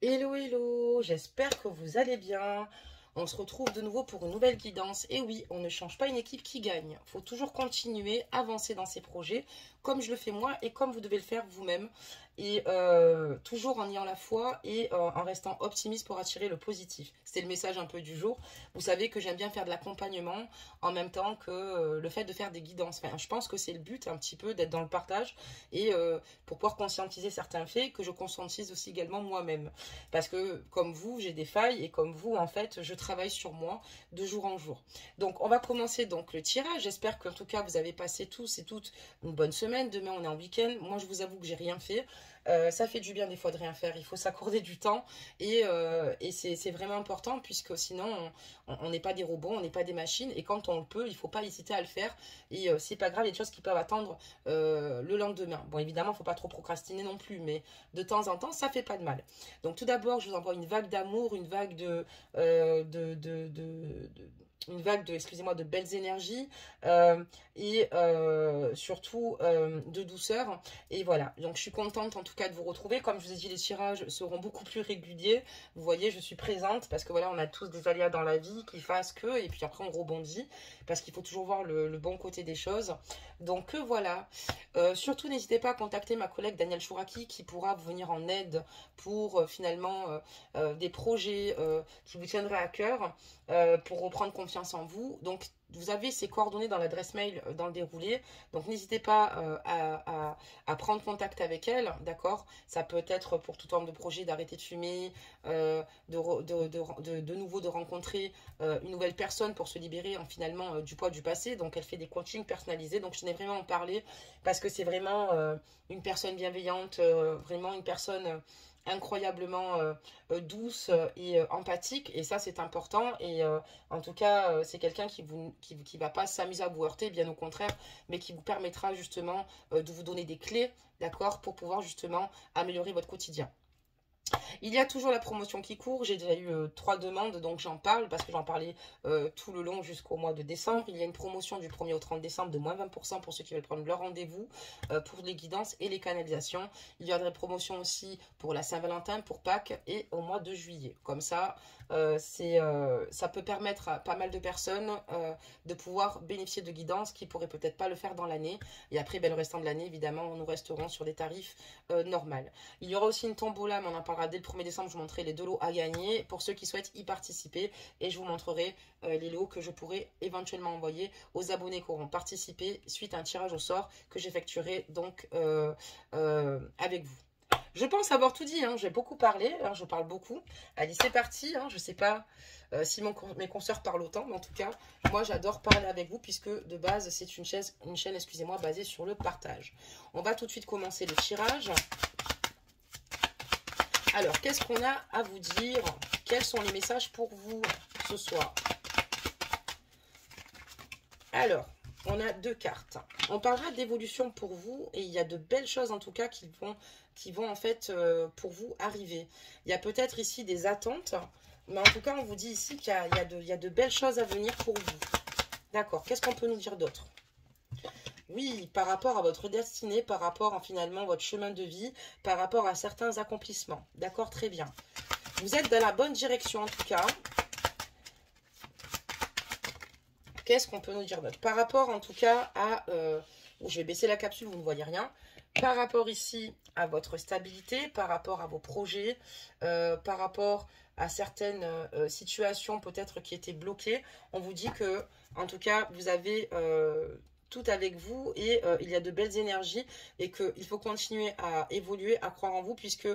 Hello, hello, j'espère que vous allez bien. On se retrouve de nouveau pour une nouvelle guidance. Et oui, on ne change pas une équipe qui gagne. Il faut toujours continuer, avancer dans ses projets, comme je le fais moi et comme vous devez le faire vous-même. Et toujours en ayant la foi et en restant optimiste pour attirer le positif. C'était le message un peu du jour. Vous savez que j'aime bien faire de l'accompagnement en même temps que le fait de faire des guidances. Enfin, je pense que c'est le but un petit peu d'être dans le partage et pour pouvoir conscientiser certains faits que je conscientise aussi également moi-même. Parce que comme vous, j'ai des failles et comme vous, en fait, je travaille sur moi de jour en jour. Donc, on va commencer donc le tirage. J'espère qu'en tout cas, vous avez passé tous et toutes une bonne semaine. Demain, on est en week-end. Moi, je vous avoue que j'ai rien fait. Ça fait du bien des fois de rien faire. Il faut s'accorder du temps et c'est vraiment important puisque sinon, on n'est pas des robots, on n'est pas des machines. Et quand on le peut, il ne faut pas hésiter à le faire. Et c'est pas grave, il y a des choses qui peuvent attendre le lendemain. Bon, évidemment, il ne faut pas trop procrastiner non plus, mais de temps en temps, ça fait pas de mal. Donc tout d'abord, je vous envoie une vague d'amour, une vague une vague de, excusez-moi, de belles énergies et surtout de douceur. Et voilà, donc je suis contente en tout cas de vous retrouver. Comme je vous ai dit, les tirages seront beaucoup plus réguliers. Vous voyez, je suis présente parce que voilà, on a tous des aléas dans la vie qui fassent que, et puis après on rebondit parce qu'il faut toujours voir le bon côté des choses. Donc voilà, surtout n'hésitez pas à contacter ma collègue Danielle Chouraki qui pourra vous venir en aide pour finalement des projets qui vous tiendraient à cœur pour reprendre confiance en vous. Donc, vous avez ces coordonnées dans l'adresse mail dans le déroulé. Donc, n'hésitez pas à prendre contact avec elle, d'accord? Ça peut être pour tout forme de projet d'arrêter de fumer, de nouveau de rencontrer une nouvelle personne pour se libérer finalement du poids du passé. Donc, elle fait des coachings personnalisés. Donc, je tenais vraiment à en parler parce que c'est vraiment une personne bienveillante, vraiment une personne incroyablement douce et empathique, et ça c'est important. Et en tout cas c'est quelqu'un qui va pas s'amuser à vous heurter, bien au contraire, mais qui vous permettra justement de vous donner des clés, d'accord, pour pouvoir justement améliorer votre quotidien. Il y a toujours la promotion qui court. J'ai déjà eu 3 demandes, donc j'en parle parce que j'en parlais tout le long jusqu'au mois de décembre. Il y a une promotion du 1er au 30 décembre de moins 20% pour ceux qui veulent prendre leur rendez-vous pour les guidances et les canalisations. Il y a des promotions aussi pour la Saint-Valentin, pour Pâques et au mois de juillet. Comme ça, ça peut permettre à pas mal de personnes de pouvoir bénéficier de guidances qui pourraient peut-être pas le faire dans l'année. Et après, le restant de l'année, évidemment, nous resterons sur des tarifs normaux. Il y aura aussi une tombola, mais on en parlera dès le 1er décembre. Je vous montrerai les 2 lots à gagner pour ceux qui souhaitent y participer. Et je vous montrerai les lots que je pourrai éventuellement envoyer aux abonnés qui auront participé suite à un tirage au sort que j'effectuerai donc avec vous. Je pense avoir tout dit, hein. J'ai beaucoup parlé, hein, je parle beaucoup. Allez, c'est parti, hein. Je ne sais pas si mes consoeurs parlent autant, mais en tout cas, moi j'adore parler avec vous puisque de base, c'est une chaîne, excusez-moi, basée sur le partage. On va tout de suite commencer le tirage. Alors, qu'est-ce qu'on a à vous dire? Quels sont les messages pour vous ce soir? Alors, on a 2 cartes. On parlera d'évolution pour vous et il y a de belles choses en tout cas qui vont en fait pour vous arriver. Il y a peut-être ici des attentes, mais en tout cas on vous dit ici qu'il y a de belles choses à venir pour vous. D'accord, qu'est-ce qu'on peut nous dire d'autre? Oui, par rapport à votre destinée, par rapport à finalement votre chemin de vie, par rapport à certains accomplissements. D'accord, très bien. Vous êtes dans la bonne direction en tout cas. Qu'est-ce qu'on peut nous dire d'autre? Par rapport en tout cas à... je vais baisser la capsule, vous ne voyez rien. Par rapport ici à votre stabilité, par rapport à vos projets, par rapport à certaines situations peut-être qui étaient bloquées, on vous dit que en tout cas vous avez... tout avec vous et il y a de belles énergies et qu'il faut continuer à évoluer, à croire en vous puisque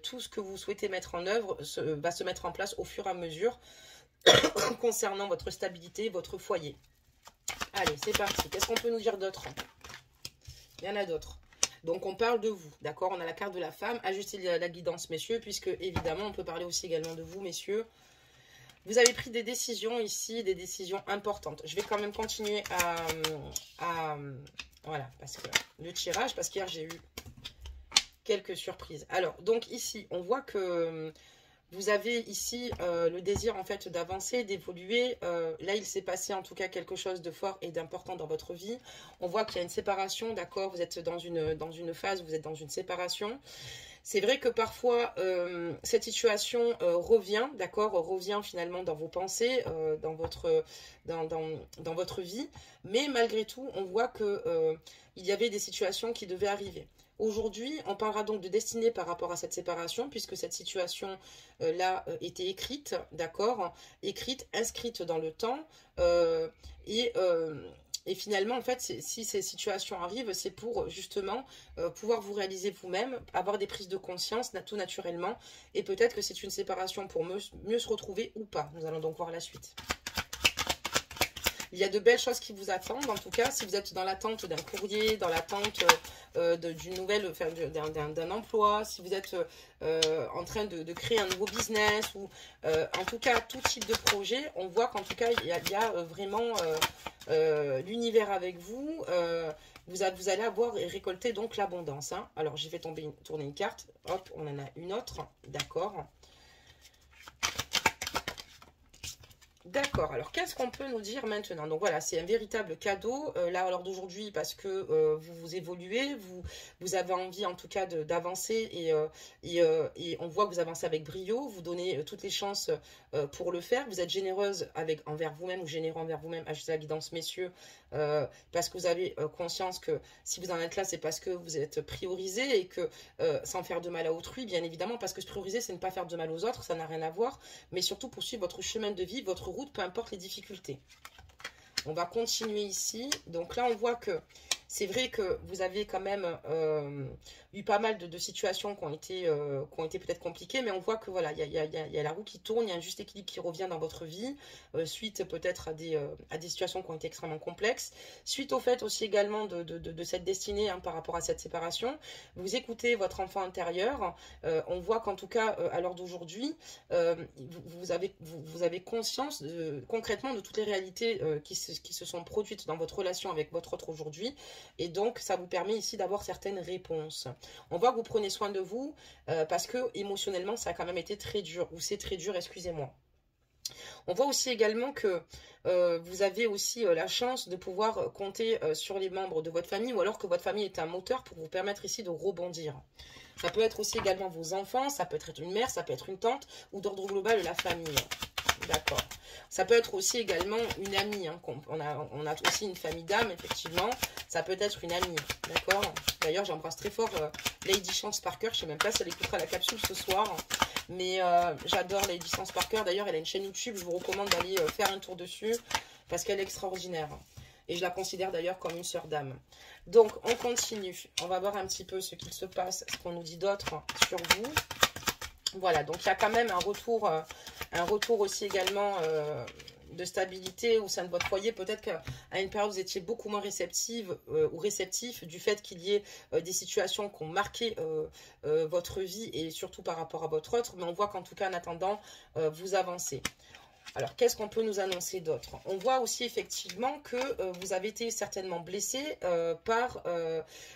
tout ce que vous souhaitez mettre en œuvre va se mettre en place au fur et à mesure concernant votre stabilité, votre foyer. Allez, c'est parti. Qu'est-ce qu'on peut nous dire d'autre? Il y en a d'autres. Donc, on parle de vous, d'accord? On a la carte de la femme. Ajustez la guidance, messieurs, puisque, évidemment, on peut parler aussi également de vous, messieurs. Vous avez pris des décisions ici, des décisions importantes. Je vais quand même continuer voilà, parce que le tirage, parce qu'hier, j'ai eu quelques surprises. Alors, donc ici, on voit que vous avez ici le désir en fait d'avancer, d'évoluer. Là, il s'est passé en tout cas quelque chose de fort et d'important dans votre vie. On voit qu'il y a une séparation, d'accord? Vous êtes dans une phase où vous êtes dans une séparation. C'est vrai que parfois, cette situation revient, d'accord, revient finalement dans vos pensées, dans votre vie. Mais malgré tout, on voit que il y avait des situations qui devaient arriver. Aujourd'hui, on parlera donc de destinée par rapport à cette séparation, puisque cette situation-là était écrite, d'accord, écrite, inscrite dans le temps, et... et finalement, en fait, si ces situations arrivent, c'est pour justement pouvoir vous réaliser vous-même, avoir des prises de conscience tout naturellement. Et peut-être que c'est une séparation pour mieux se retrouver ou pas. Nous allons donc voir la suite. Il y a de belles choses qui vous attendent. En tout cas, si vous êtes dans l'attente d'un courrier, dans l'attente d'une nouvelle, enfin, d'un emploi, si vous êtes en train de créer un nouveau business, ou en tout cas tout type de projet, on voit qu'en tout cas il y a vraiment l'univers avec vous. Vous allez avoir et récolter donc l'abondance. Hein. Alors j'ai fait tourner une carte. Hop, on en a une autre. D'accord. D'accord, alors qu'est-ce qu'on peut nous dire maintenant? Donc voilà, c'est un véritable cadeau, là, à l'heure d'aujourd'hui, parce que vous évoluez, vous avez envie en tout cas d'avancer, et on voit que vous avancez avec brio, vous donnez toutes les chances pour le faire, vous êtes généreuse envers vous-même, ou généreux envers vous-même, achetez la guidance, messieurs, parce que vous avez conscience que si vous en êtes là, c'est parce que vous êtes priorisé, et que sans faire de mal à autrui, bien évidemment, parce que se prioriser, c'est ne pas faire de mal aux autres, ça n'a rien à voir, mais surtout poursuivre votre chemin de vie, votre route, peu importe les difficultés. On va continuer ici. Donc là, on voit que c'est vrai que vous avez quand même eu pas mal de situations qui ont été peut-être compliquées, mais on voit que voilà, il y a la roue qui tourne, il y a un juste équilibre qui revient dans votre vie, suite peut-être à des situations qui ont été extrêmement complexes, suite au fait aussi également de cette destinée, hein, par rapport à cette séparation. Vous écoutez votre enfant intérieur, on voit qu'en tout cas, à l'heure d'aujourd'hui, vous avez conscience concrètement de toutes les réalités qui se sont produites dans votre relation avec votre autre aujourd'hui. Et donc, ça vous permet ici d'avoir certaines réponses. On voit que vous prenez soin de vous parce que émotionnellement, ça a quand même été très dur. Ou c'est très dur, excusez-moi. On voit aussi également que vous avez aussi la chance de pouvoir compter sur les membres de votre famille, ou alors que votre famille est un moteur pour vous permettre ici de rebondir. Ça peut être aussi également vos enfants, ça peut être une mère, ça peut être une tante, ou d'ordre global la famille. D'accord. Ça peut être aussi également une amie. Hein, on a aussi une famille d'âmes, effectivement. Ça peut être une amie. D'accord. D'ailleurs, j'embrasse très fort Lady Chance Parker. Je ne sais même pas si elle écoutera la capsule ce soir. Mais j'adore Lady Chance Parker. D'ailleurs, elle a une chaîne YouTube. Je vous recommande d'aller faire un tour dessus parce qu'elle est extraordinaire. Et je la considère d'ailleurs comme une sœur d'âme. Donc, on continue. On va voir un petit peu ce qu'il se passe, ce qu'on nous dit d'autre sur vous. Voilà, donc il y a quand même un retour aussi également de stabilité au sein de votre foyer. Peut-être qu'à une période, vous étiez beaucoup moins réceptive ou réceptif du fait qu'il y ait des situations qui ont marqué votre vie, et surtout par rapport à votre autre. Mais on voit qu'en tout cas, en attendant, vous avancez. Alors, qu'est-ce qu'on peut nous annoncer d'autre? On voit aussi effectivement que vous avez été certainement blessé par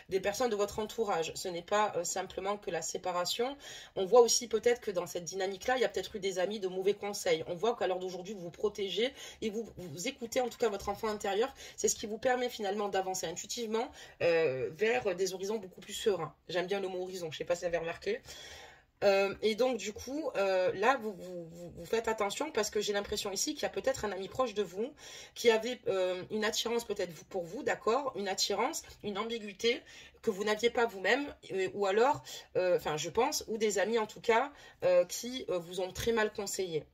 des personnes de votre entourage. Ce n'est pas simplement que la séparation. On voit aussi peut-être que dans cette dynamique-là, il y a peut-être eu des amis de mauvais conseils. On voit qu'à l'heure d'aujourd'hui, vous vous protégez et vous écoutez en tout cas votre enfant intérieur. C'est ce qui vous permet finalement d'avancer intuitivement vers des horizons beaucoup plus sereins. J'aime bien le mot horizon, je ne sais pas si vous avez remarqué. Et donc du coup, là, vous faites attention parce que j'ai l'impression ici qu'il y a peut-être un ami proche de vous qui avait une attirance peut-être pour vous, d'accord, une attirance, une ambiguïté que vous n'aviez pas vous-même, ou alors, enfin je pense, ou des amis en tout cas, qui vous ont très mal conseillé.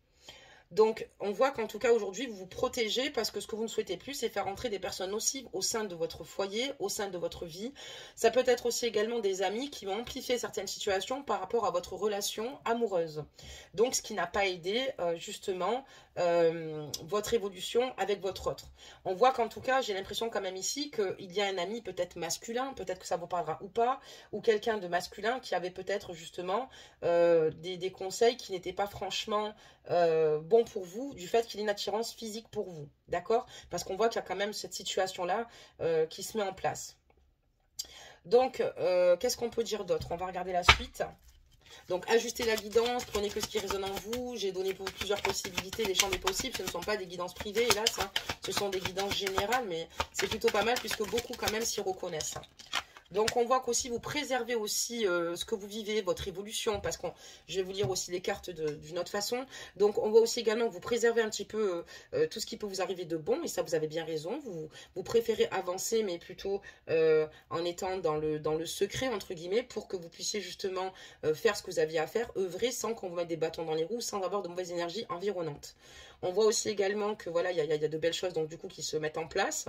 Donc, on voit qu'en tout cas, aujourd'hui, vous vous protégez parce que ce que vous ne souhaitez plus, c'est faire entrer des personnes nocives au sein de votre foyer, au sein de votre vie. Ça peut être aussi également des amis qui vont amplifier certaines situations par rapport à votre relation amoureuse. Donc, ce qui n'a pas aidé, justement, votre évolution avec votre autre. On voit qu'en tout cas, j'ai l'impression quand même ici qu'il y a un ami peut-être masculin, peut-être que ça vous parlera ou pas, ou quelqu'un de masculin qui avait peut-être justement des conseils qui n'étaient pas franchement bons pour vous, du fait qu'il y ait une attirance physique pour vous, d'accord? Parce qu'on voit qu'il y a quand même cette situation-là qui se met en place. Donc, qu'est-ce qu'on peut dire d'autre? On va regarder la suite. Donc, ajustez la guidance, prenez que ce qui résonne en vous. J'ai donné plusieurs possibilités, des champs des possibles. Ce ne sont pas des guidances privées, hélas, hein. Ce sont des guidances générales, mais c'est plutôt pas mal puisque beaucoup quand même s'y reconnaissent. Donc, on voit qu'aussi, vous préservez aussi ce que vous vivez, votre évolution, parce que je vais vous lire aussi les cartes d'une autre façon. Donc, on voit aussi également que vous préservez un petit peu tout ce qui peut vous arriver de bon, et ça, vous avez bien raison. Vous préférez avancer, mais plutôt en étant dans le secret, entre guillemets, pour que vous puissiez justement faire ce que vous aviez à faire, œuvrer sans qu'on vous mette des bâtons dans les roues, sans avoir de mauvaises énergies environnantes. On voit aussi également que voilà, il y a de belles choses donc du coup qui se mettent en place.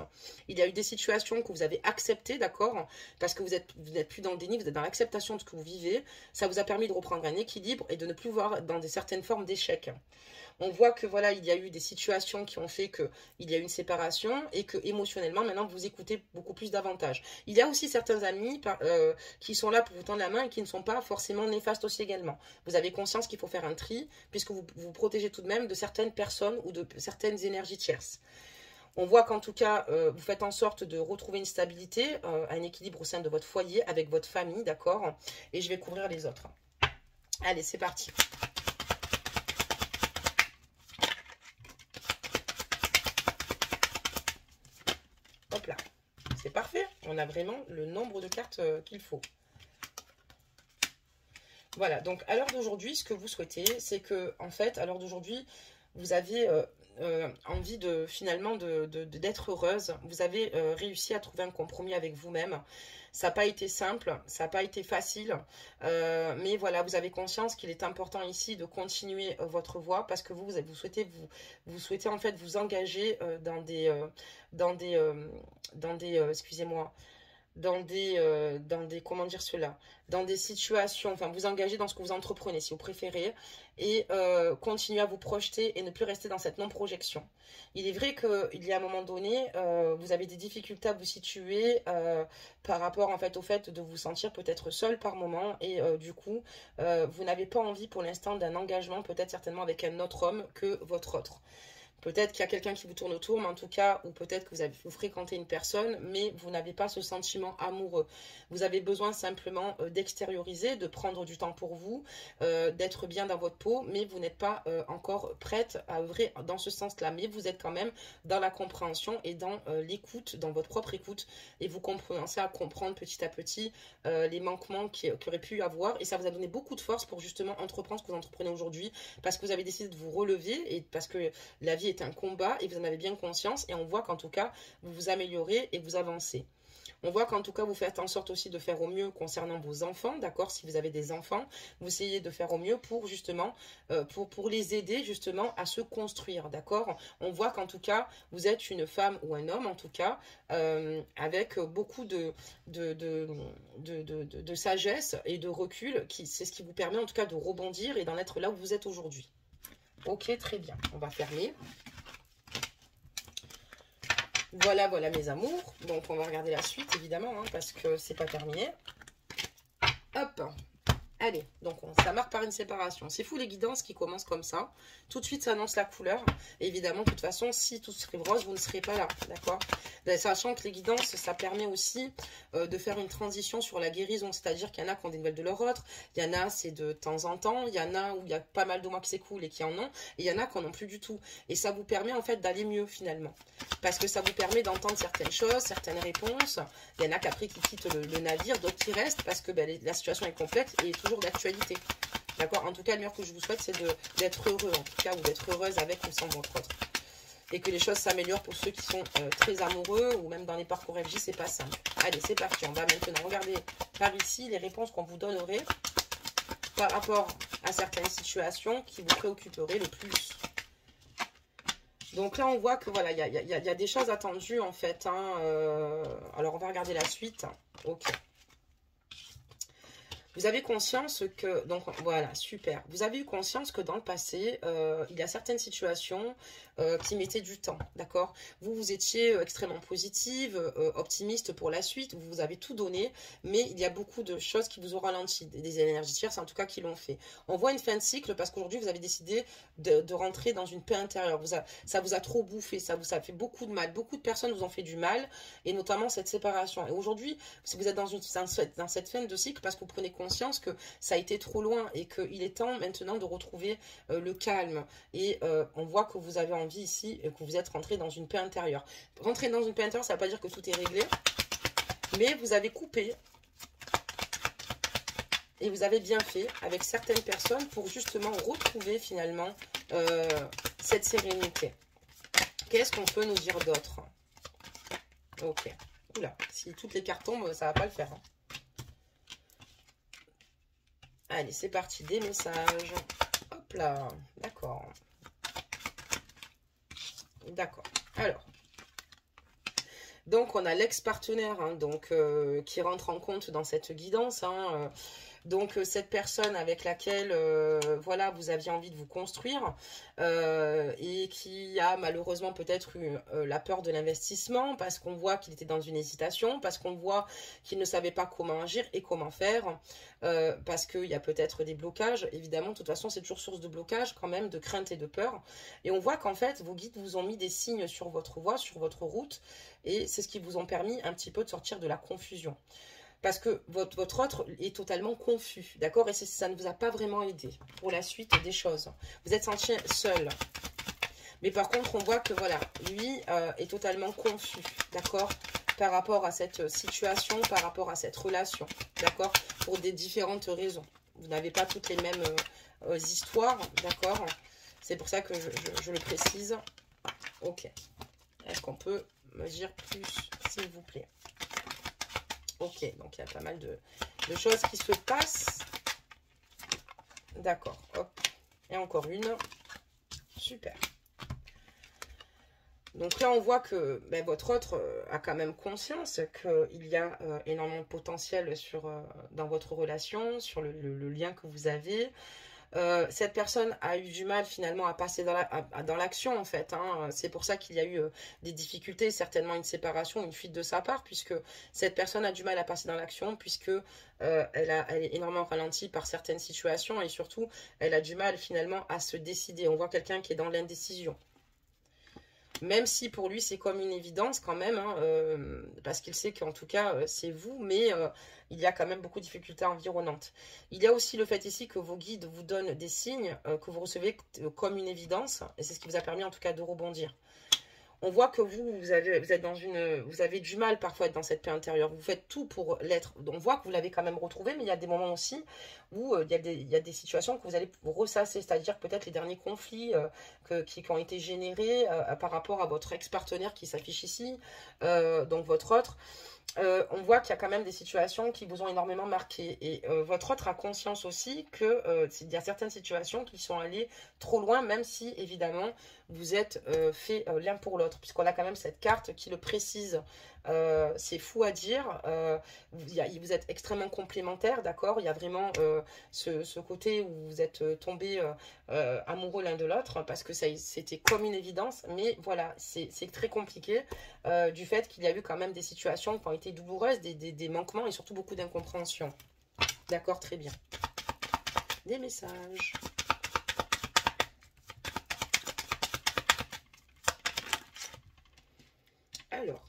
Il y a eu des situations que vous avez acceptées, d'accord, parce que vous n'êtes plus dans le déni, vous êtes dans l'acceptation de ce que vous vivez. Ça vous a permis de reprendre un équilibre et de ne plus voir dans certaines formes d'échec. On voit que voilà, il y a eu des situations qui ont fait qu'il y a eu une séparation et que émotionnellement, maintenant, vous écoutez beaucoup plus davantage. Il y a aussi certains amis qui sont là pour vous tendre la main et qui ne sont pas forcément néfastes aussi également. Vous avez conscience qu'il faut faire un tri puisque vous vous protégez tout de même de certaines personnes ou de certaines énergies tierces. On voit qu'en tout cas, vous faites en sorte de retrouver une stabilité, un équilibre au sein de votre foyer avec votre famille, d'accord? Et je vais couvrir les autres. Allez, c'est parti. Hop là, c'est parfait. On a vraiment le nombre de cartes qu'il faut. Voilà, donc à l'heure d'aujourd'hui, ce que vous souhaitez, c'est que, en fait, à l'heure d'aujourd'hui, vous avez envie finalement d'être heureuse. Vous avez réussi à trouver un compromis avec vous-même. Ça n'a pas été simple, ça n'a pas été facile, mais voilà, vous avez conscience qu'il est important ici de continuer votre voie parce que vous souhaitez en fait vous engager excusez-moi, comment dire cela, dans des situations, enfin vous engager dans ce que vous entreprenez si vous préférez et continuer à vous projeter et ne plus rester dans cette non-projection. Il est vrai qu'il y a un moment donné, vous avez des difficultés à vous situer par rapport en fait au fait de vous sentir peut-être seul par moment et du coup vous n'avez pas envie pour l'instant d'un engagement peut-être certainement avec un autre homme que votre autre. Peut-être qu'il y a quelqu'un qui vous tourne autour, mais en tout cas, ou peut-être que vous fréquentez une personne, mais vous n'avez pas ce sentiment amoureux. Vous avez besoin simplement d'extérioriser, de prendre du temps pour vous, d'être bien dans votre peau, mais vous n'êtes pas encore prête à œuvrer dans ce sens-là. Mais vous êtes quand même dans la compréhension et dans l'écoute, dans votre propre écoute, et vous commencez à comprendre petit à petit les manquements qu'il y aurait pu y avoir, et ça vous a donné beaucoup de force pour justement entreprendre ce que vous entreprenez aujourd'hui, parce que vous avez décidé de vous relever, et parce que la vie est un combat et vous en avez bien conscience et on voit qu'en tout cas vous vous améliorez et vous avancez. On voit qu'en tout cas vous faites en sorte aussi de faire au mieux concernant vos enfants, d'accord? Si vous avez des enfants, vous essayez de faire au mieux pour justement pour les aider justement à se construire, d'accord? On voit qu'en tout cas vous êtes une femme ou un homme en tout cas avec beaucoup de sagesse et de recul, c'est ce qui vous permet en tout cas de rebondir et d'en être là où vous êtes aujourd'hui. Ok, très bien. On va fermer. Voilà, voilà mes amours. Donc, on va regarder la suite, évidemment, hein, parce que c'est pas terminé. Hop. Allez, donc ça marque par une séparation. C'est fou les guidances qui commencent comme ça. Tout de suite, ça annonce la couleur. Et évidemment, de toute façon, si tout serait rose, vous ne serez pas là, d'accord? Sachant que les guidances, ça permet aussi de faire une transition sur la guérison. C'est-à-dire qu'il y en a qui ont des nouvelles de leur autre. Il y en a, c'est de temps en temps. Il y en a où il y a pas mal de mois qui s'écoulent et qui en ont. Et il y en a qui n'en ont plus du tout. Et ça vous permet en fait d'aller mieux finalement. Parce que ça vous permet d'entendre certaines choses, certaines réponses. Il y en a qu'après qui quittent le navire, d'autres qui restent parce que la situation est complexe et toujours d'actualité. D'accord? En tout cas, le meilleur que je vous souhaite, c'est d'être heureux, en tout cas, ou d'être heureuse avec ou sans votre autre. Et que les choses s'améliorent pour ceux qui sont très amoureux, ou même dans les parcours FJ, c'est pas simple. Allez, c'est parti. On va maintenant regarder par ici les réponses qu'on vous donnerait par rapport à certaines situations qui vous préoccuperaient le plus. Donc là, on voit que voilà, il y a des choses attendues en fait. Hein, alors, on va regarder la suite. Ok. Vous avez conscience que, donc voilà, super. Vous avez eu conscience que dans le passé, il y a certaines situations qui mettaient du temps, d'accord? Vous étiez extrêmement positive, optimiste pour la suite, vous avez tout donné, mais il y a beaucoup de choses qui vous ont ralenti, des énergies tierces en tout cas qui l'ont fait. On voit une fin de cycle parce qu'aujourd'hui vous avez décidé de rentrer dans une paix intérieure. Ça vous a trop bouffé, ça vous a fait beaucoup de mal, beaucoup de personnes vous ont fait du mal, et notamment cette séparation. Et aujourd'hui, vous êtes dans cette fin de cycle parce que vous prenez conscience que ça a été trop loin et qu'il est temps maintenant de retrouver le calme. Et on voit que vous avez envie ici, que vous êtes rentré dans une paix intérieure. Rentrer dans une paix intérieure, ça ne veut pas dire que tout est réglé. Mais vous avez coupé. Et vous avez bien fait avec certaines personnes pour justement retrouver finalement cette sérénité. Qu'est-ce qu'on peut nous dire d'autre? Ok. Oula, si toutes les cartes tombent, ça va pas le faire. Hein. Allez, c'est parti, des messages. Hop là, d'accord. D'accord. Alors. Donc, on a l'ex-partenaire hein, qui rentre en compte dans cette guidance. Hein, donc, cette personne avec laquelle, voilà, vous aviez envie de vous construire et qui a malheureusement peut-être eu la peur de l'investissement parce qu'on voit qu'il était dans une hésitation, parce qu'on voit qu'il ne savait pas comment agir et comment faire, parce qu'il y a peut-être des blocages. Évidemment, de toute façon, c'est toujours source de blocage quand même, de crainte et de peur. Et on voit qu'en fait, vos guides vous ont mis des signes sur votre voie, sur votre route, et c'est ce qui vous ont permis un petit peu de sortir de la confusion. Parce que votre autre est totalement confus, d'accord? Et ça ne vous a pas vraiment aidé pour la suite des choses. Vous êtes senti seul. Mais par contre, on voit que, voilà, lui est totalement confus, d'accord? Par rapport à cette situation, par rapport à cette relation, d'accord? Pour des différentes raisons. Vous n'avez pas toutes les mêmes histoires, d'accord? C'est pour ça que je le précise. Ok. Est-ce qu'on peut me dire plus, s'il vous plaît? Ok, donc il y a pas mal de choses qui se passent. D'accord, hop. Et encore une. Super. Donc là, on voit que ben, votre autre a quand même conscience qu'il y a énormément de potentiel dans votre relation, sur le lien que vous avez. Cette personne a eu du mal finalement à passer dans l'action en fait. Hein. C'est pour ça qu'il y a eu des difficultés, certainement une séparation, une fuite de sa part, puisque cette personne a du mal à passer dans l'action, puisque elle est énormément ralentie par certaines situations et surtout elle a du mal finalement à se décider. On voit quelqu'un qui est dans l'indécision. Même si pour lui c'est comme une évidence quand même, hein, parce qu'il sait qu'en tout cas c'est vous, mais il y a quand même beaucoup de difficultés environnantes. Il y a aussi le fait ici que vos guides vous donnent des signes que vous recevez comme une évidence, et c'est ce qui vous a permis en tout cas de rebondir. On voit que vous avez du mal parfois à être dans cette paix intérieure. Vous faites tout pour l'être. On voit que vous l'avez quand même retrouvé, mais il y a des moments aussi où il y a des situations que vous allez ressasser, c'est-à-dire peut-être les derniers conflits qui ont été générés par rapport à votre ex-partenaire qui s'affiche ici, donc votre autre. On voit qu'il y a quand même des situations qui vous ont énormément marqué. Et votre autre a conscience aussi qu'il y a certaines situations qui sont allées trop loin, même si, évidemment, vous êtes fait l'un pour l'autre. Puisqu'on a quand même cette carte qui le précise. C'est fou à dire. Vous êtes extrêmement complémentaires, d'accord? Il y a vraiment ce côté où vous êtes tombés amoureux l'un de l'autre, parce que c'était comme une évidence. Mais voilà, c'est très compliqué du fait qu'il y a eu quand même des situations qui ont été douloureuses, des manquements et surtout beaucoup d'incompréhension. D'accord, très bien. Des messages. Alors,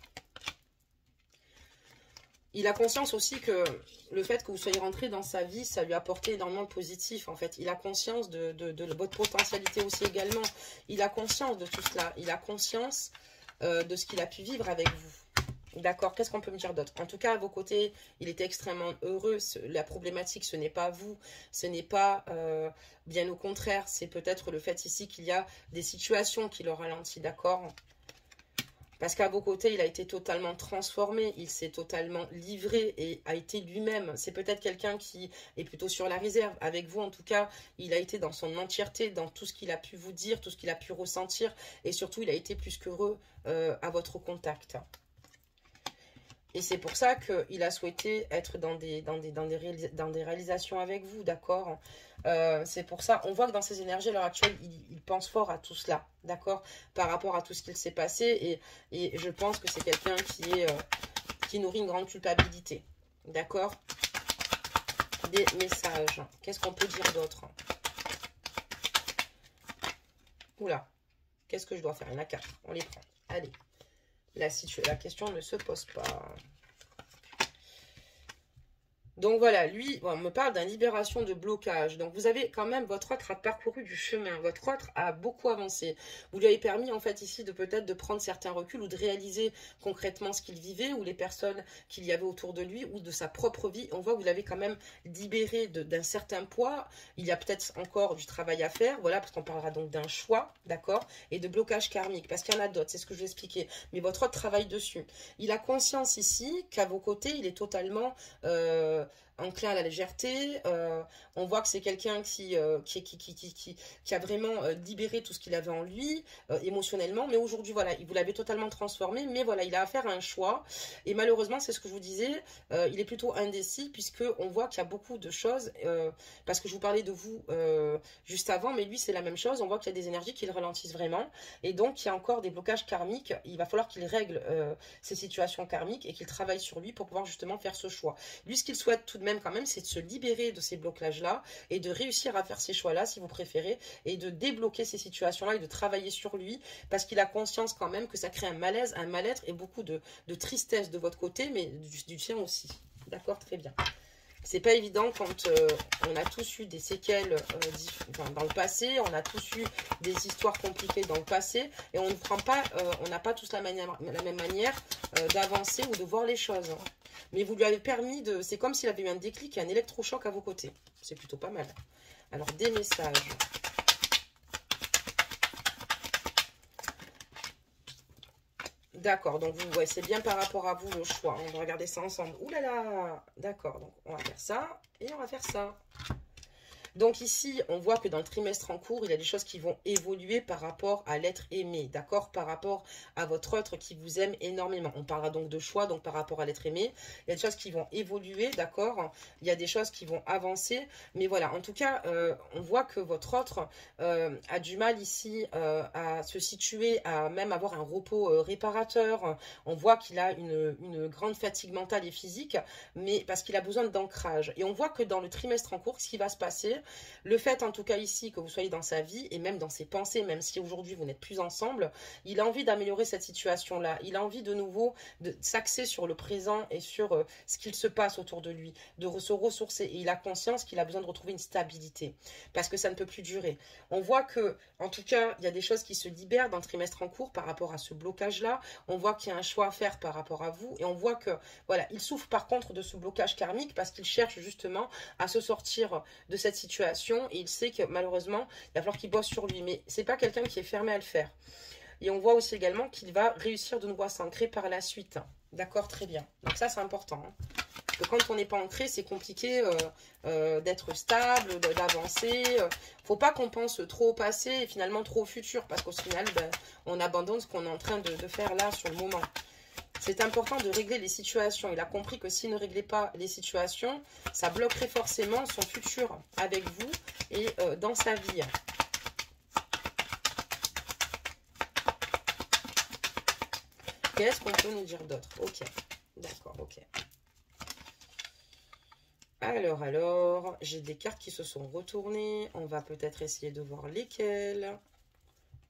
il a conscience aussi que le fait que vous soyez rentré dans sa vie, ça lui a apporté énormément de positif, en fait. Il a conscience de votre potentialité aussi également. Il a conscience de tout cela. Il a conscience de ce qu'il a pu vivre avec vous. D'accord, qu'est-ce qu'on peut me dire d'autre? En tout cas, à vos côtés, il était extrêmement heureux. La problématique, ce n'est pas vous. Ce n'est pas, bien au contraire, c'est peut-être le fait ici qu'il y a des situations qui le ralentissent, d'accord? Parce qu'à vos côtés, il a été totalement transformé, il s'est totalement livré et a été lui-même. C'est peut-être quelqu'un qui est plutôt sur la réserve. Avec vous, en tout cas, il a été dans son entièreté, dans tout ce qu'il a pu vous dire, tout ce qu'il a pu ressentir. Et surtout, il a été plus qu'heureux à votre contact. Et c'est pour ça qu'il a souhaité être dans des réalisations avec vous, d'accord? C'est pour ça, on voit que dans ses énergies à l'heure actuelle, il pense fort à tout cela, d'accord? Par rapport à tout ce qu'il s'est passé, et je pense que c'est quelqu'un qui nourrit une grande culpabilité, d'accord? Des messages. Qu'est-ce qu'on peut dire d'autre? Oula, qu'est-ce que je dois faire? Il y en a 4, on les prend. Allez, la question ne se pose pas. Donc voilà, lui, on me parle d'une libération de blocage. Donc vous avez quand même, votre autre a parcouru du chemin, votre autre a beaucoup avancé. Vous lui avez permis en fait ici de peut-être de prendre certains reculs ou de réaliser concrètement ce qu'il vivait ou les personnes qu'il y avait autour de lui ou de sa propre vie. On voit que vous l'avez quand même libéré d'un certain poids. Il y a peut-être encore du travail à faire, voilà, parce qu'on parlera donc d'un choix, d'accord, et de blocage karmique, parce qu'il y en a d'autres, c'est ce que je vais expliquer. Mais votre autre travaille dessus. Il a conscience ici qu'à vos côtés, il est totalement enclin à la légèreté. On voit que c'est quelqu'un qui a vraiment libéré tout ce qu'il avait en lui, émotionnellement. Mais aujourd'hui, voilà, vous l'avez totalement transformé. Mais voilà, il a affaire à un choix. Et malheureusement, c'est ce que je vous disais, il est plutôt indécis, puisqu'on voit qu'il y a beaucoup de choses, parce que je vous parlais de vous juste avant, mais lui, c'est la même chose. On voit qu'il y a des énergies qui le ralentissent vraiment. Et donc, il y a encore des blocages karmiques. Il va falloir qu'il règle ces situations karmiques et qu'il travaille sur lui pour pouvoir justement faire ce choix. Lui, ce qu'il souhaite tout de même quand même, c'est de se libérer de ces blocages-là et de réussir à faire ces choix-là, si vous préférez, et de débloquer ces situations-là et de travailler sur lui, parce qu'il a conscience quand même que ça crée un malaise, un mal-être et beaucoup de tristesse de votre côté, mais du sien aussi. D'accord, très bien. C'est pas évident quand on a tous eu des séquelles dans le passé, on a tous eu des histoires compliquées dans le passé, et on ne prend pas, on n'a pas tous la même manière d'avancer ou de voir les choses. Mais vous lui avez permis de... C'est comme s'il avait eu un déclic et un électrochoc à vos côtés. C'est plutôt pas mal. Alors, des messages. D'accord, donc vous, ouais, c'est bien par rapport à vous le choix. On va regarder ça ensemble. Ouh là là. D'accord, donc on va faire ça et on va faire ça. Donc ici, on voit que dans le trimestre en cours, il y a des choses qui vont évoluer par rapport à l'être aimé, d'accord, par rapport à votre autre qui vous aime énormément. On parlera donc de choix, donc par rapport à l'être aimé. Il y a des choses qui vont évoluer, d'accord. Il y a des choses qui vont avancer. Mais voilà, en tout cas, on voit que votre autre a du mal ici à se situer, à même avoir un repos réparateur. On voit qu'il a une grande fatigue mentale et physique, mais parce qu'il a besoin d'ancrage. Et on voit que dans le trimestre en cours, ce qui va se passer, le fait en tout cas ici que vous soyez dans sa vie et même dans ses pensées, même si aujourd'hui vous n'êtes plus ensemble, il a envie d'améliorer cette situation-là. Il a envie de nouveau de s'axer sur le présent et sur ce qu'il se passe autour de lui, de se ressourcer. Et il a conscience qu'il a besoin de retrouver une stabilité parce que ça ne peut plus durer. On voit que, en tout cas, il y a des choses qui se libèrent dans le trimestre en cours par rapport à ce blocage-là. On voit qu'il y a un choix à faire par rapport à vous et on voit que, voilà, il souffre par contre de ce blocage karmique parce qu'il cherche justement à se sortir de cette situation et il sait que malheureusement il va falloir qu'il bosse sur lui, mais c'est pas quelqu'un qui est fermé à le faire. Et on voit aussi également qu'il va réussir de nouveau à s'ancrer par la suite. D'accord, très bien. Donc ça c'est important, hein. Parce que quand on n'est pas ancré, c'est compliqué d'être stable, d'avancer. Faut pas qu'on pense trop au passé et finalement trop au futur, parce qu'au final ben, on abandonne ce qu'on est en train de faire là sur le moment. C'est important de régler les situations. Il a compris que s'il ne réglait pas les situations, ça bloquerait forcément son futur avec vous et dans sa vie. Qu'est-ce qu'on peut nous dire d'autre? Ok, d'accord, ok. Alors, j'ai des cartes qui se sont retournées. On va peut-être essayer de voir lesquelles.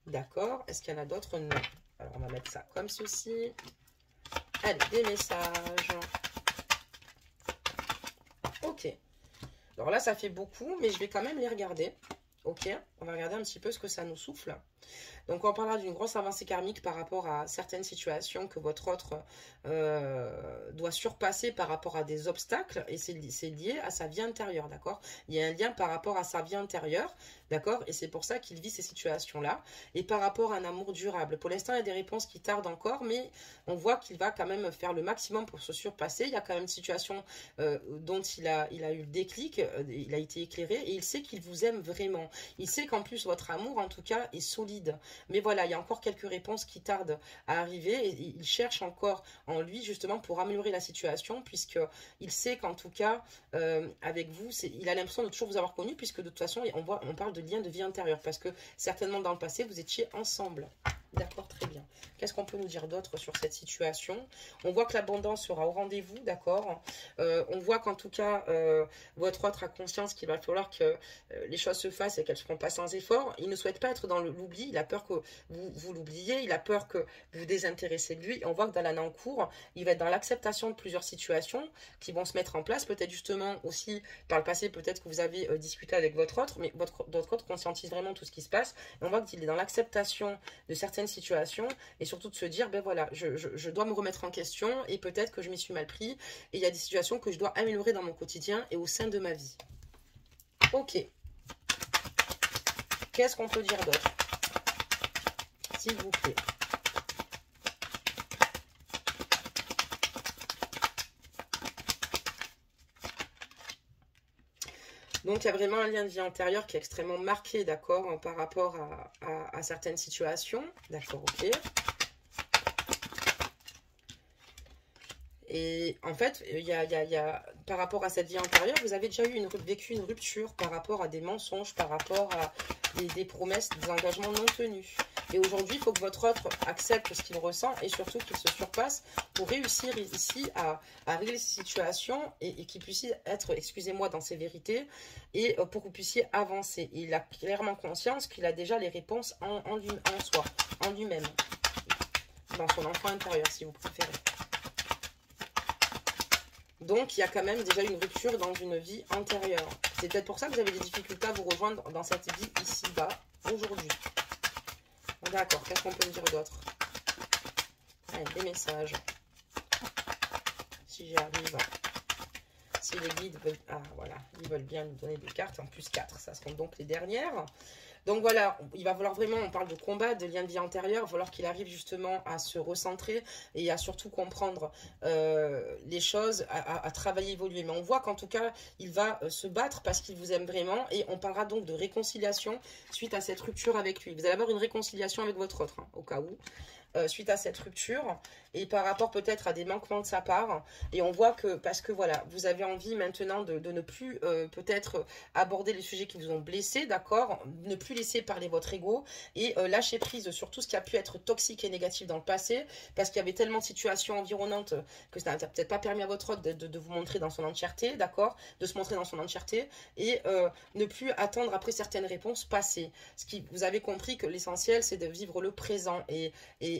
D'accord, est-ce qu'il y en a d'autres? Non. Alors, on va mettre ça comme ceci. Allez, des messages. Ok. Alors là, ça fait beaucoup, mais je vais quand même les regarder. Ok, on va regarder un petit peu ce que ça nous souffle. Donc, on parlera d'une grosse avancée karmique par rapport à certaines situations que votre autre doit surpasser par rapport à des obstacles. Et c'est lié à sa vie intérieure, d'accord? Il y a un lien par rapport à sa vie intérieure, d'accord? Et c'est pour ça qu'il vit ces situations-là. Et par rapport à un amour durable. Pour l'instant, il y a des réponses qui tardent encore, mais on voit qu'il va quand même faire le maximum pour se surpasser. Il y a quand même une situation dont il a eu le déclic, il a été éclairé, et il sait qu'il vous aime vraiment. Il sait qu'en plus, votre amour, en tout cas, est solide. Mais voilà, il y a encore quelques réponses qui tardent à arriver et il cherche encore en lui justement pour améliorer la situation puisqu'il sait qu'en tout cas, avec vous, il a l'impression de toujours vous avoir connu puisque de toute façon, on parle de lien de vie intérieure parce que certainement dans le passé, vous étiez ensemble. D'accord, très bien. Qu'est-ce qu'on peut nous dire d'autre sur cette situation? On voit que l'abondance sera au rendez-vous, d'accord. On voit qu'en tout cas, votre autre a conscience qu'il va falloir que les choses se fassent et qu'elles ne se feront pas sans effort. Il ne souhaite pas être dans l'oubli, il a peur que vous l'oubliez, il a peur que vous vous désintéressez de lui. On voit que dans l'année en cours, il va être dans l'acceptation de plusieurs situations qui vont se mettre en place, peut-être justement aussi par le passé, peut-être que vous avez discuté avec votre autre, mais votre autre conscientise vraiment tout ce qui se passe. Et on voit qu'il est dans l'acceptation de certaines situations et surtout de se dire, ben voilà, je dois me remettre en question et peut-être que je m'y suis mal pris et il y a des situations que je dois améliorer dans mon quotidien et au sein de ma vie. Ok. Qu'est-ce qu'on peut dire d'autre? S'il vous plaît. Donc, il y a vraiment un lien de vie antérieur qui est extrêmement marqué, d'accord, par rapport à certaines situations. D'accord, ok. Et en fait, par rapport à cette vie antérieure, vous avez déjà vécu une rupture par rapport à des mensonges, par rapport à des promesses, des engagements non tenus. Et aujourd'hui, il faut que votre autre accepte ce qu'il ressent et surtout qu'il se surpasse pour réussir ici à régler ces situations et qu'il puisse être, excusez-moi, dans ses vérités et pour que vous puissiez avancer. Et il a clairement conscience qu'il a déjà les réponses en soi, en lui-même, dans son enfant intérieur, si vous préférez. Donc, il y a quand même déjà une rupture dans une vie antérieure. C'est peut-être pour ça que vous avez des difficultés à vous rejoindre dans cette vie ici-bas, aujourd'hui. D'accord, qu'est-ce qu'on peut me dire d'autre? Allez, des messages. Si j'y arrive. Si les guides veulent... Ah, voilà. Ils veulent bien nous donner des cartes. En plus 4, ça seront donc les dernières. Donc voilà, il va falloir vraiment, on parle de combat, de lien de vie antérieur, il va falloir qu'il arrive justement à se recentrer et à surtout comprendre les choses, à travailler, évoluer. Mais on voit qu'en tout cas, il va se battre parce qu'il vous aime vraiment et on parlera donc de réconciliation suite à cette rupture avec lui. Vous allez avoir une réconciliation avec votre autre, hein, au cas où. Suite à cette rupture et par rapport peut-être à des manquements de sa part et on voit que parce que voilà vous avez envie maintenant de ne plus peut-être aborder les sujets qui vous ont blessé, d'accord, ne plus laisser parler votre ego et lâcher prise sur tout ce qui a pu être toxique et négatif dans le passé parce qu'il y avait tellement de situations environnantes que ça n'a peut-être pas permis à votre autre de vous montrer dans son entièreté, d'accord, de se montrer dans son entièreté et ne plus attendre après certaines réponses passées. Vous avez compris que l'essentiel c'est de vivre le présent et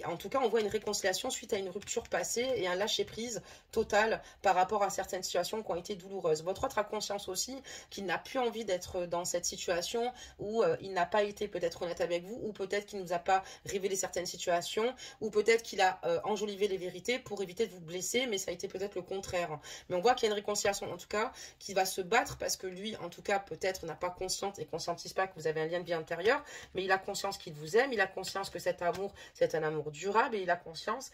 en tout cas, on voit une réconciliation suite à une rupture passée et un lâcher-prise total par rapport à certaines situations qui ont été douloureuses. Votre autre a conscience aussi qu'il n'a plus envie d'être dans cette situation où il n'a pas été peut-être honnête avec vous ou peut-être qu'il ne nous a pas révélé certaines situations ou peut-être qu'il a enjolivé les vérités pour éviter de vous blesser, mais ça a été peut-être le contraire. Mais on voit qu'il y a une réconciliation en tout cas qui va se battre parce que lui, en tout cas, peut-être n'a pas conscience et conscientise pas que vous avez un lien de vie intérieur, mais il a conscience qu'il vous aime, il a conscience que cet amour, c'est un amour durable et il a conscience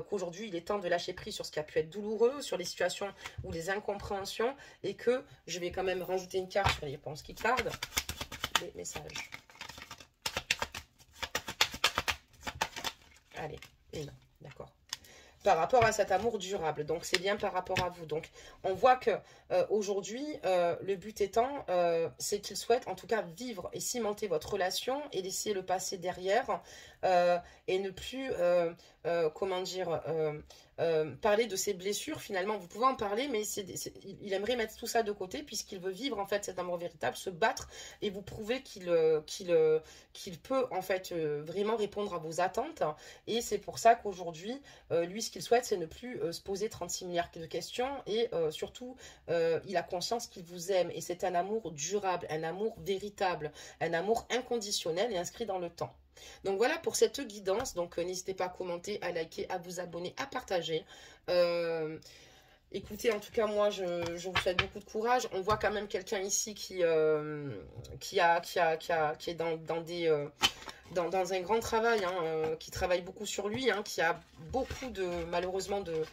qu'aujourd'hui il est temps de lâcher prise sur ce qui a pu être douloureux, sur les situations ou les incompréhensions et que je vais quand même rajouter une carte sur les réponses qui tardent, les messages. Allez, et non, d'accord. Par rapport à cet amour durable, donc c'est bien par rapport à vous. Donc on voit que aujourd'hui le but étant c'est qu'il souhaite en tout cas vivre et cimenter votre relation et laisser le passé derrière et ne plus comment dire parler de ses blessures. Finalement vous pouvez en parler, mais il aimerait mettre tout ça de côté puisqu'il veut vivre en fait cet amour véritable, se battre et vous prouver qu'il peut en fait vraiment répondre à vos attentes. Et c'est pour ça qu'aujourd'hui lui ce qu'il souhaite c'est ne plus se poser 36 milliards de questions et surtout il a conscience qu'il vous aime et c'est un amour durable, un amour véritable, un amour inconditionnel et inscrit dans le temps. Donc voilà pour cette guidance, donc n'hésitez pas à commenter, à liker, à vous abonner, à partager. Écoutez, en tout cas, moi, je vous souhaite beaucoup de courage. On voit quand même quelqu'un ici qui est dans un grand travail, hein, qui travaille beaucoup sur lui, hein, qui a beaucoup malheureusement de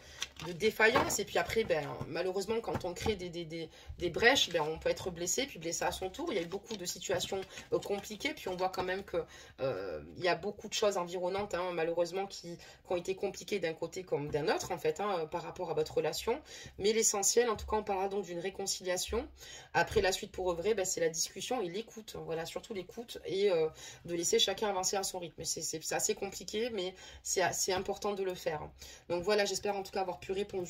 défaillances. Et puis après, ben, malheureusement, quand on crée des brèches, ben, on peut être blessé, puis blessé à son tour. Il y a eu beaucoup de situations compliquées. Puis on voit quand même que il y a beaucoup de choses environnantes, hein, malheureusement, qui ont été compliquées d'un côté comme d'un autre, en fait, hein, par rapport à votre relation. Mais l'essentiel, en tout cas, on parlera donc d'une réconciliation. Après, la suite pour œuvrer, ben, c'est la discussion et l'écoute. Voilà, surtout l'écoute et de laisser chacun chacun avancer à son rythme. C'est assez compliqué, mais c'est important de le faire. Donc voilà, j'espère en tout cas avoir pu répondre,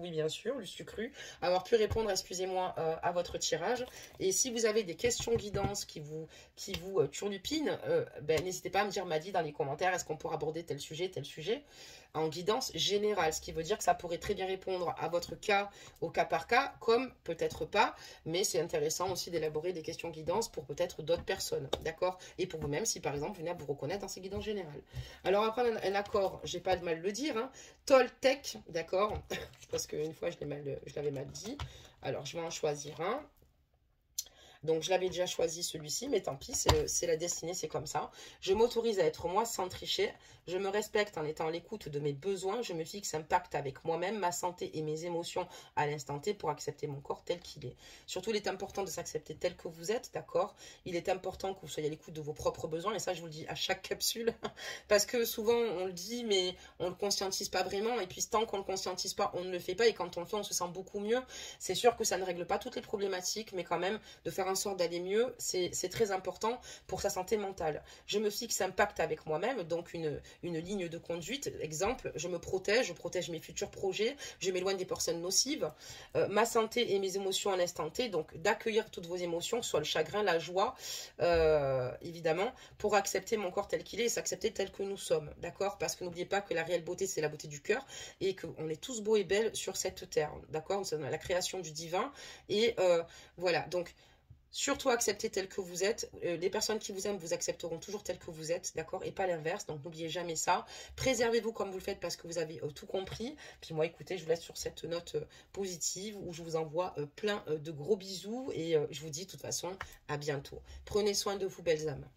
oui bien sûr, le cru, avoir pu répondre, excusez-moi, à votre tirage. Et si vous avez des questions guidance qui vous turlupinent, ben, n'hésitez pas à me dire, Maddy, dans les commentaires, est-ce qu'on pourra aborder tel sujet, en guidance générale, ce qui veut dire que ça pourrait très bien répondre à votre cas, au cas par cas, comme peut-être pas, mais c'est intéressant aussi d'élaborer des questions guidance pour peut-être d'autres personnes, d'accord? Et pour vous-même, si par exemple, vous venez à vous reconnaître dans ces guidances générales. Alors après un accord, j'ai pas de mal le dire, hein, Toltec, d'accord? Parce qu'une fois, je l'avais mal dit. Alors, je vais en choisir un. Donc, je l'avais déjà choisi celui-ci, mais tant pis, c'est la destinée, c'est comme ça. Je m'autorise à être moi sans tricher. Je me respecte en étant à l'écoute de mes besoins. Je me fixe un pacte avec moi-même, ma santé et mes émotions à l'instant T pour accepter mon corps tel qu'il est. Surtout, il est important de s'accepter tel que vous êtes, d'accord? Il est important que vous soyez à l'écoute de vos propres besoins. Et ça, je vous le dis à chaque capsule. Parce que souvent, on le dit, mais on ne le conscientise pas vraiment. Et puis, tant qu'on ne le conscientise pas, on ne le fait pas. Et quand on le fait, on se sent beaucoup mieux. C'est sûr que ça ne règle pas toutes les problématiques, mais quand même, de faire en sorte d'aller mieux, c'est très important pour sa santé mentale. Je me fixe un pacte avec moi-même, donc une ligne de conduite. Exemple, je protège mes futurs projets, je m'éloigne des personnes nocives. Ma santé et mes émotions à l'instant T, donc d'accueillir toutes vos émotions, que ce soit le chagrin, la joie, évidemment, pour accepter mon corps tel qu'il est et s'accepter tel que nous sommes, d'accord? Parce que n'oubliez pas que la réelle beauté, c'est la beauté du cœur et qu'on est tous beaux et belles sur cette terre, d'accord? Nous sommes la création du divin et voilà, donc surtout accepter tel que vous êtes. Les personnes qui vous aiment vous accepteront toujours tel que vous êtes, d'accord? Et pas l'inverse, donc n'oubliez jamais ça. Préservez-vous comme vous le faites parce que vous avez tout compris. Puis moi, écoutez, je vous laisse sur cette note positive où je vous envoie plein de gros bisous et je vous dis de toute façon à bientôt. Prenez soin de vous, belles âmes.